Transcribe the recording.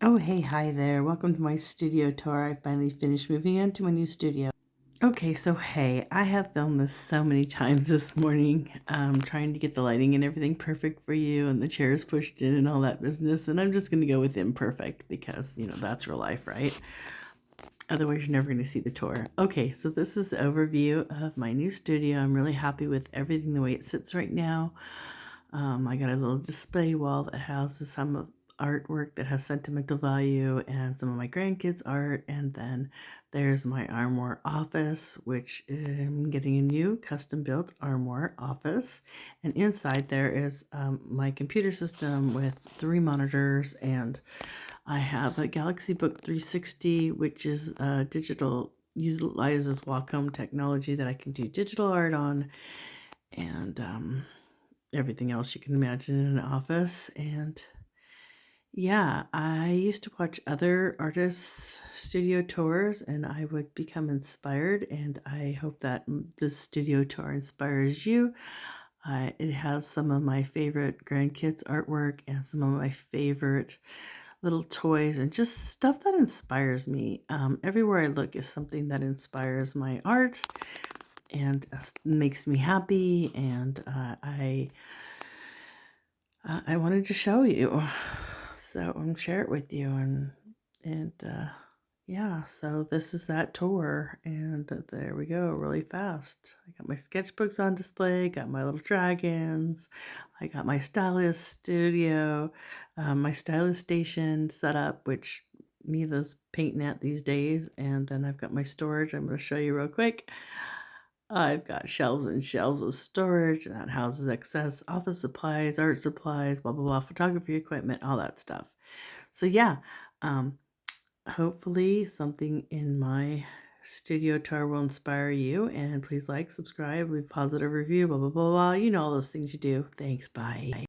Oh, hey, hi there. Welcome to my studio tour. I finally finished moving into my new studio. Okay, so hey, I have filmed this so many times this morning, trying to get the lighting and everything perfect for you and the chairs pushed in and all that business. And I'm just going to go with imperfect because, that's real life, right? Otherwise, you're never going to see the tour. Okay, so this is the overview of my new studio. I'm really happy with everything the way it sits right now. I got a little display wall that houses some of artwork that has sentimental value and some of my grandkids' art. And then there's my armoire office, which I'm getting a new custom built armoire office. And inside there is my computer system with 3 monitors, and I have a Galaxy Book 360, which is digital, utilizes Wacom technology that I can do digital art on, and everything else you can imagine in an office. And yeah, I used to watch other artists' studio tours and I would become inspired, and I hope that this studio tour inspires you. It has some of my favorite grandkids' artwork and some of my favorite little toys and just stuff that inspires me. Everywhere I look is something that inspires my art and makes me happy, and I wanted to show you, so share it with you, and yeah. So this is that tour, and there we go, really fast. I got my sketchbooks on display, got my little dragons, I got my stylist studio, my stylist station set up, which Mila's painting at these days, and then I've got my storage. I'm going to show you real quick. I've got shelves and shelves of storage that houses excess office supplies, art supplies, blah, blah, blah, photography equipment, all that stuff. So, yeah, um, hopefully something in my studio tour will inspire you. And please like, subscribe, leave positive review, blah, blah, blah, blah. You know all those things you do. Thanks. Bye.